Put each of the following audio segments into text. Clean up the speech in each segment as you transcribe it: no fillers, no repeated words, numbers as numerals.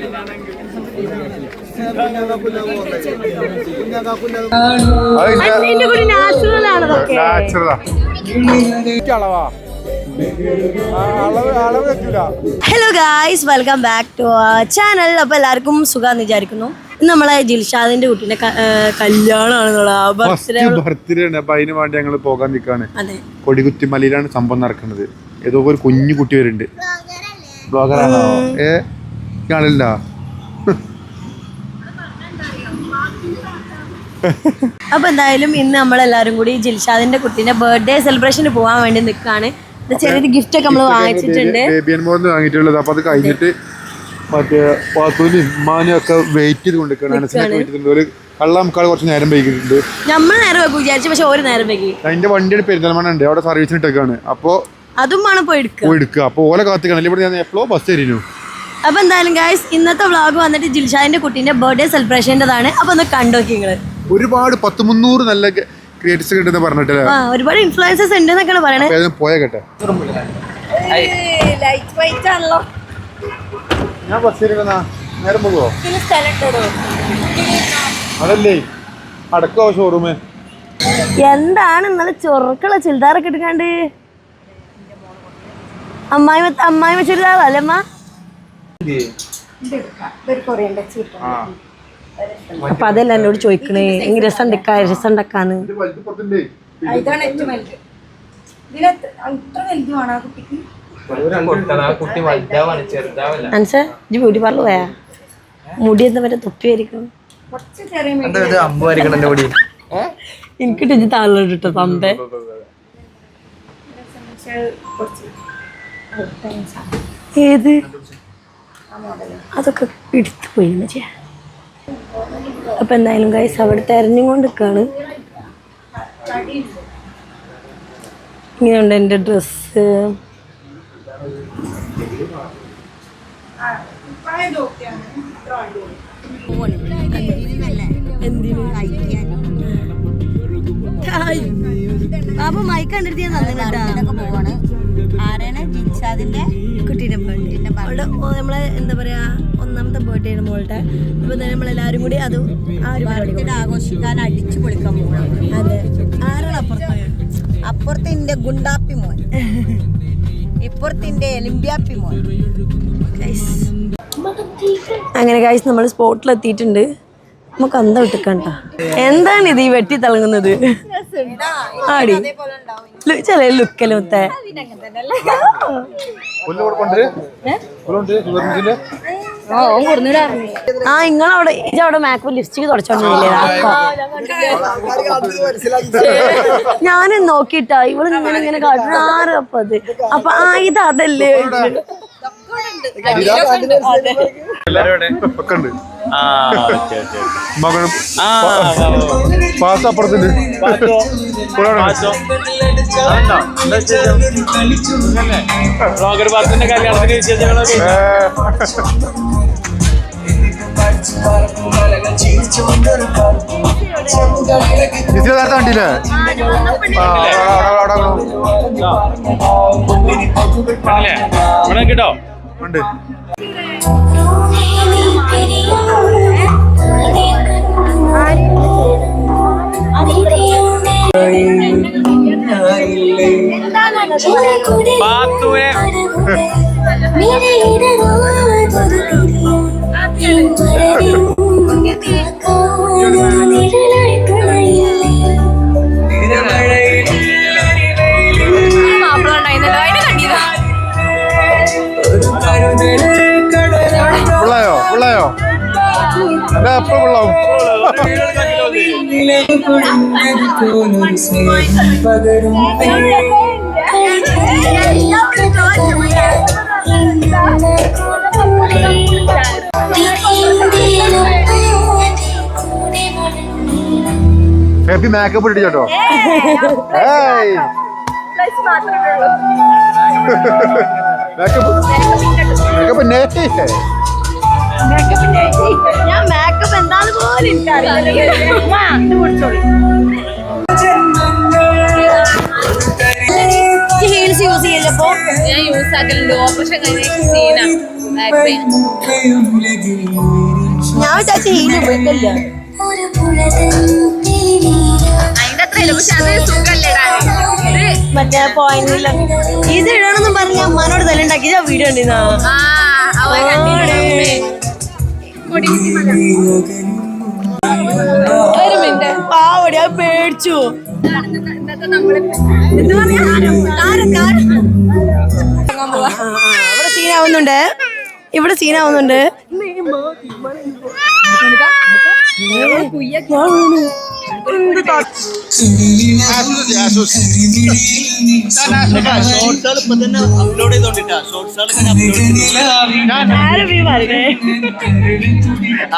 Hello guys, welcome back to channel. അപ്പൊ എല്ലാവർക്കും സുഖാന്ന് വിചാരിക്കുന്നു. ഇന്ന് നമ്മളെ ജിൽഷാദിന്റെ കുട്ടീന്റെ കല്യാണമാണ്, ബർത്ത്ഡേ ആണ്. അപ്പൊ അതിന് വേണ്ടി ഞങ്ങൾ പോകാൻ നിൽക്കാണ്. കൊടികുത്തി മലയിലാണ് സംഭവം നടക്കുന്നത്. ഏതോ ഒരു കുഞ്ഞു കുട്ടി വരുന്നുണ്ട്. ബ്ലോഗറാണോ? കാണില്ല. അപ്പൊ എന്തായാലും ഇന്ന് നമ്മളെല്ലാരും കൂടി ജിൽഷാദിന്റെ കുട്ടീന്റെ ബർത്ത്ഡേ സെലിബ്രേഷന് പോകാൻ വേണ്ടി നിൽക്കാണ്. ചെറിയൊരു ഗിഫ്റ്റ് ഒക്കെ നമ്മൾ വാങ്ങിച്ചിട്ടുണ്ട്. വാങ്ങിയിട്ടുള്ളത്. അപ്പൊ അത് കഴിഞ്ഞിട്ട് മറ്റേ പാത്തൂനും ഉമ്മാനും ഒക്കെ വെയിറ്റ് ചെയ്ത് കൊണ്ടിരിക്കുകയാണ്. ഒരു കള്ളാമുക്കാൾ കുറച്ച് നേരം വൈകിട്ടുണ്ട്. നമ്മൾ നേരം വൈകി വിചാരിച്ചു, പക്ഷെ ഒരു നേരം വൈകി. അതിന്റെ വണ്ടിയുടെ പെരിന്തൽമണ്ണ ഉണ്ട്, അവിടെ സർവീസിന് ഇട്ടേക്കാണ്. അപ്പൊ അതും വേണം പോയി എടുക്കുക. അപ്പൊ ഓലെ കാത്തിക്കണം. ഇവിടെ ഞാൻ എപ്പോഴും ബസ് തരുന്നു. അപ്പൊ എന്തായാലും ഗൈസ്, ഇന്നത്തെ വ്ളോഗ് വന്നിട്ട് ജിൽഷാദിന്റെ കുട്ടീന്റെ ബർത്ത്ഡേ സെലിബ്രേഷൻ്റെതാണ്. അപ്പൊ ഒന്ന് കണ്ടോക്കി നിങ്ങള്. ഒരുപാട് 100-300 നല്ല ക്രിയേറ്റീവ്സ് കിട്ടുന്ന പറഞ്ഞിട്ടില്ല. ഒരുപാട് ഇൻഫ്ലുവൻസേഴ്സ് ഉണ്ട് എന്നൊക്കെയാണ് പറയണേ. പോയ കേട്ടെ ഞാൻ ബസ് നേരം പോകുമോ? അതല്ലേ അടക്കോ ഷോറൂമ്. എന്താണ് ഇന്നലെ ചൊറുക്കുള്ള ചുരിദാറൊക്കെ എടുക്കാണ്ട്? അമ്മായിമ ചുരിദാറല്ലേ അമ്മ? അപ്പൊ അതല്ല എന്നോട് ചോദിക്കണേ, രസം ഉണ്ടാക്കാന്ന്. ബ്യൂട്ടി പാർലർ പോയാ? മുടി എന്താ മറ്റേ തൊപ്പിയായിരിക്കും. എനിക്ക് ടെഞ്ച് താഴോട്ടോ തമ്പേ. ഏത് അതൊക്കെ എടുത്തു പോയി. അപ്പൊ എന്തായാലും ഗൈസ് അവിടെ തെരഞ്ഞുകൊണ്ട് നിൽക്കാണ്. ഇങ്ങനെയുണ്ട് എൻ്റെ ഡ്രസ്സ്. അപ്പൊ മൈക്ക് കണ്ടിട്ട് ഞാൻ പോവാണ്. ആരാണ്? ജിൽഷാദിന്റെ കുട്ടീന്റെ ബർത്ത്ഡേ. നമ്മളെ എന്താ പറയാ, ഒന്നാമത്തെ ബർത്ത്ഡേ ആണ് മോളുടെ. അപ്പൊ തന്നെ നമ്മളെല്ലാരും കൂടി അത് ആഘോഷിക്കാൻ അടിച്ചു പൊളിക്കാൻ പോകണം. അതെ. ആരാണ് അപ്പുറത്തെ എന്റെ ഗുണ്ടാപ്പി മോൻ, ഇപ്പുറത്തെ എന്റെ എലിമ്പ്യാപ്പി മോൻ. അങ്ങനെ ഗൈസ് നമ്മൾ സ്പോട്ടിലെത്തിയിട്ടുണ്ട്. നമുക്ക് അന്ത വിട്ടിക്കണ്ട. എന്താണ് ഇത് ഈ വെട്ടി തിളങ്ങുന്നത്? ആടി ചില ലുക്കലുത്തെ. ഇങ്ങളവിടെ മേക്കപ്പ് ലിപ്സ്റ്റിക് തുടച്ചോണ്ടില്ലേ? ഞാനും നോക്കിട്ടാ ഇവള് ഇങ്ങനെ കാട്ടുന്ന ആരും. അപ്പൊ ഇത് അതല്ലേ പാസപ്പുറത്തിന് കല്യാണത്തിന് വിശേഷങ്ങളൊക്കെ കണ്ടില്ലേ? കേട്ടോ ഉണ്ട്. പാത്തുവേ പിള്ളയോ അല്ല എപ്പോ പിള്ളാവും. ഹാപ്പി മേക്കപ്പ് ഇട്ട് കേട്ടോ. മേക്കപ്പ് ഞാൻ മേക്കപ്പ് എന്താന്ന് പോലും ഹീൽസ് യൂസ് ചെയ്യലപ്പോ ഞാൻ യൂസ് ആക്കലുണ്ട്. ഓപ്പറേഷൻ കഴിഞ്ഞ സീനാ ഞാൻ വിചാരിച്ച ഹീല് ഉപയോഗിക്കില്ല. മറ്റേ പോയിന്റില്ല ഇത് ഇടണമെന്നും പറഞ്ഞ അമ്മാനോട് തല ഉണ്ടാക്കി വീഡിയോ ഉണ്ടെന്നാ ഒരു മിനിറ്റ് പാവടി അത് പേടിച്ചു. ഇവിടെ സീനാവുന്നുണ്ട്, ഇവിടെ സീനാവുന്നുണ്ട്.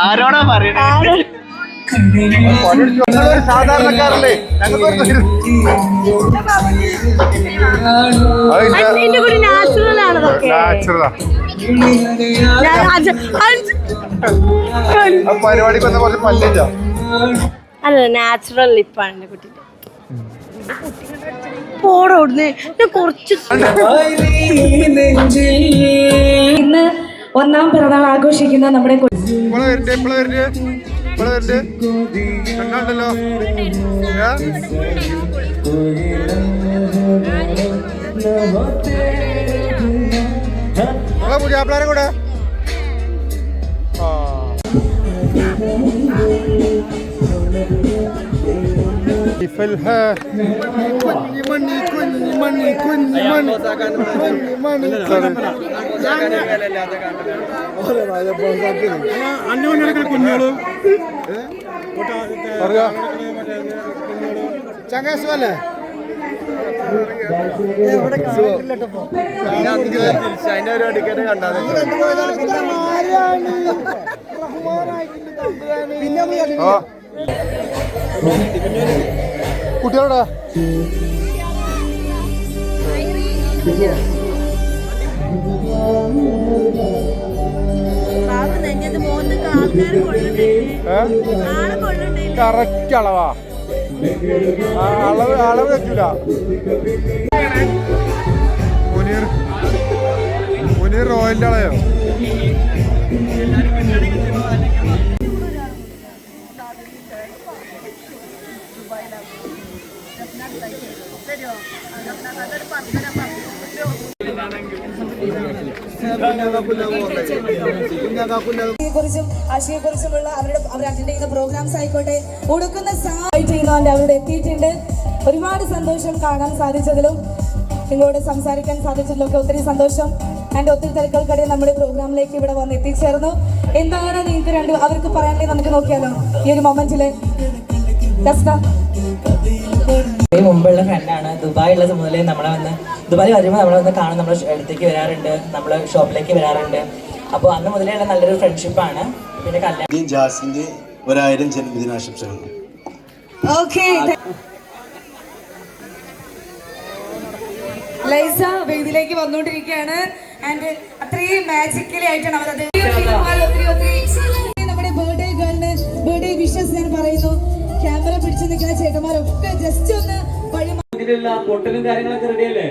ആരോടാ പറയുന്നത്? സാധാരണക്കാരല്ലേ എന്റെ കൂടി നാച്ചുറൽ ആണ് പരിപാടിക്ക് വന്ന കുറച്ച് പല്ലില്ല. അല്ല നാച്ചുറൽ ലിപ്പാണ് എന്റെ കുട്ടിന്റെ. പോടോടുന്നേ കുറച്ച് ഇന്ന് ഒന്നാം പിറന്നാൾ ആഘോഷിക്കുന്ന നമ്മുടെ കണ്ടല്ലോ പുതിയാപ്പിളാരെ കൂടെ കുഞ്ഞോളും ചങ്ങാസുമല്ലേ അതിന്റെ ഒരു ടിക്കറ്റ് കണ്ടാൽ കുട്ടികളോടാ കറക്റ്റ് അളവാ, അളവ് വെച്ചില്ല. മുനീർ റോയലിന്റെ അളയോ? കുറിച്ചും ആശയെക്കുറിച്ചുമുള്ള അവർ അറ്റൻഡ് ചെയ്യുന്ന പ്രോഗ്രാംസ് ആയിക്കോട്ടെ, ഉടുക്കുന്ന ചെയ്യുന്നവന്റെ അവരോട് എത്തിയിട്ടുണ്ട്. ഒരുപാട് സന്തോഷം കാണാൻ സാധിച്ചതിലും നിങ്ങളോട് സംസാരിക്കാൻ സാധിച്ചതിലും ഒക്കെ ഒത്തിരി സന്തോഷം. ആൻഡ് ഒത്തിരി തിരക്കുകൾക്കിടയിൽ നമ്മുടെ പ്രോഗ്രാമിലേക്ക് ഇവിടെ വന്ന് എത്തിച്ചേർന്നു. എന്താണ് നിങ്ങൾക്ക് അവർക്ക് പറയാനുള്ളത് നമുക്ക് നോക്കിയാലോ ഈ ഒരു മൊമെന്റില്? മുമ്പുള്ള ഫ്രണ്ടാണ്. ദുബായിലുള്ള മുതലേ നമ്മളെ വന്ന് ദുബായ് വരുമ്പോൾ നമ്മളെ വന്ന് കാണാൻ നമ്മുടെ അടുത്തേക്ക് വരാറുണ്ട്, നമ്മളെ ഷോപ്പിലേക്ക് വരാറുണ്ട്. അപ്പോൾ അന്ന് മുതലേ നല്ലൊരു ഫ്രണ്ട്ഷിപ്പാണ്. പിന്നെ കല്യാണം ജാസിന്റെ 1000 ജന്മദിനാശംസകൾ. ലൈസ വേദിയിലേക്ക് വന്നുകൊണ്ടിരിക്കുകയാണ്. ആൻഡ് അത്രയും മാജിക്കലി ആയിട്ടാണ് അവരത്. നമ്മുടെ ബർത്ത്ഡേ ഗേളിന് ബർത്ത്ഡേ വിഷസ് ഞാൻ പറയുന്നു. ക്യാമറ പിടിച്ചു നിൽക്കുന്ന ചേട്ടന്മാരൊക്കെ ജസ്റ്റ് ഒന്ന് വഴി പൊട്ടലും കാര്യങ്ങളൊക്കെ റെഡിയല്ലേ?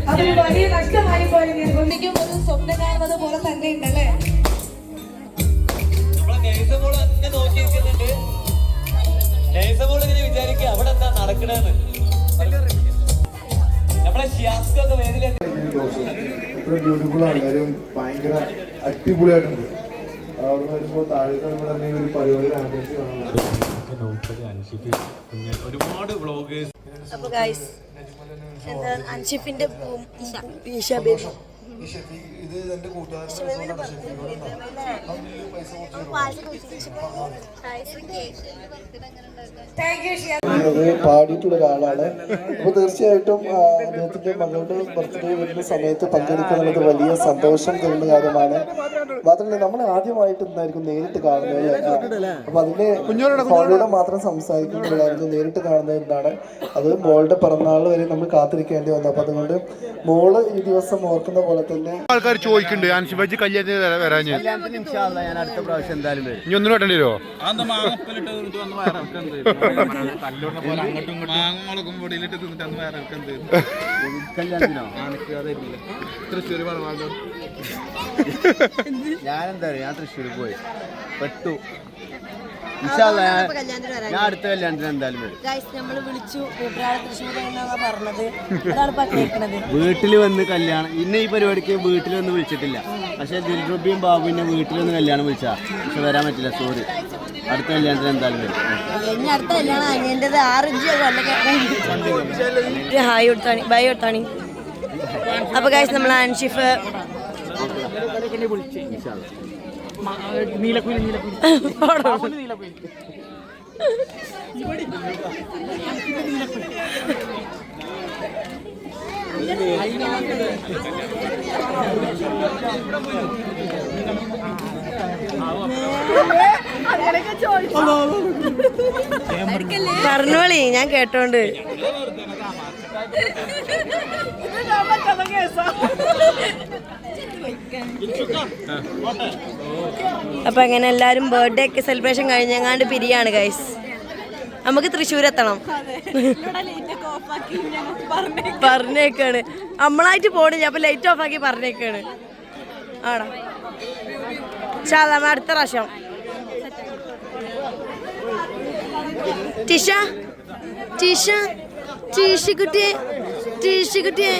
അതൊരു വലിയ നഷ്ടമായി പോയി. ഒന്നിക്കും ഒരു സ്വപ്നം കാണുന്നത് പോലെ തന്നെ ഉണ്ടല്ലേ? വിചാരിക്കുക അവിടെ എന്താ നടക്കണെന്ന്. നമ്മളെ ഷിയാസ്കൊക്കെ വേദിയിലേക്ക് ബ്യൂട്ടിഫുൾ ആണ്, കാര്യം ഭയങ്കര അടിപൊളിയായിട്ടുണ്ട്. അവിടെ വരുമ്പോൾ താഴെ ഒരു പരിപാടി ഒരുപാട് വ്ളോഗേഴ്സ്. അപ്പൊ ഗൈസ് എന്താ അൻഷിഫിന്റെ ഇത് എന്റെ പാടിയിട്ടുള്ള ഒരാളാണ്. അപ്പൊ തീർച്ചയായിട്ടും അദ്ദേഹത്തിന്റെ മകളുടെ ബർത്ത്ഡേ വരുന്ന സമയത്ത് പങ്കെടുക്കുക എന്നുള്ളത് വലിയ സന്തോഷം തരുന്ന കാര്യമാണ്. മാത്രമല്ല നമ്മൾ ആദ്യമായിട്ട് എന്തായിരിക്കും നേരിട്ട് കാണുന്നത്. അപ്പൊ അതിന്റെ ഫോണിലൂടെ മാത്രം സംസാരിക്കുമ്പോഴായിരുന്നു നേരിട്ട് കാണുന്നത് എന്നാണ്. അത് മോളുടെ പിറന്നാൾ വരെ നമ്മൾ കാത്തിരിക്കേണ്ടി വന്നു. അപ്പൊ അതുകൊണ്ട് മോള് ഈ ദിവസം ഓർക്കുന്ന പോലെ തന്നെ ആൾക്കാർ ചോദിക്കുന്നുണ്ട് അൻഷിഫജി കല്യാണത്തിന് വരാൻ. ഞാൻ അടുത്ത പ്രാവശ്യം എന്തായാലും ഇനി ഒന്നും കേട്ടേണ്ടി വരുമോ? ഞാനെന്താ പറയാ, ഞാൻ തൃശ്ശൂർ പോയി പെട്ടു. ഞാൻ അടുത്ത കല്യാണത്തിന് എന്തായാലും വരും. നമ്മള് വിളിച്ചു തൃശ്ശൂർ പറഞ്ഞത്, അതാണ് പറഞ്ഞേക്കണത്. വീട്ടിൽ വന്ന് കല്യാണം ഇന്ന ഈ പരിപാടിക്ക് വീട്ടിൽ വന്ന് വിളിച്ചിട്ടില്ല. പക്ഷെ ദിൽറുബിയും ബാബുവിനെ വീട്ടിൽ വന്ന് കല്യാണം വിളിച്ചാ, പക്ഷെ വരാൻ പറ്റില്ല. സോറി, അടുത്ത കല്യാണത്തിന് എന്തായാലും വരും. ഇനി അടുത്ത കല്യാണം അനിയൻ്റെത് 6 ഇഞ്ച് ഹായ് കൊടുത്താണി, ബൈ കൊടുത്താണി. അപ്പൊ ഗൈസ് നമ്മൾ അൻഷിഫ് പറഞ്ഞോളി, ഞാൻ കേട്ടോണ്ട്. അപ്പൊ അങ്ങനെ എല്ലാരും ബർത്ത്ഡേ ഒക്കെ സെലിബ്രേഷൻ കഴിഞ്ഞങ്ങാണ്ട് പിരിയാണ് ഗൈസ്. നമുക്ക് തൃശ്ശൂർ എത്തണം പറഞ്ഞേക്കാണ്. നമ്മളായിട്ട് പോണില്ല, അപ്പൊ ലൈറ്റ് ഓഫ് ആക്കി പറഞ്ഞേക്കാണ്. ആടാ അടുത്ത പ്രാവശ്യം. ടീഷ ടീഷ ടീഷി കുട്ടിയെ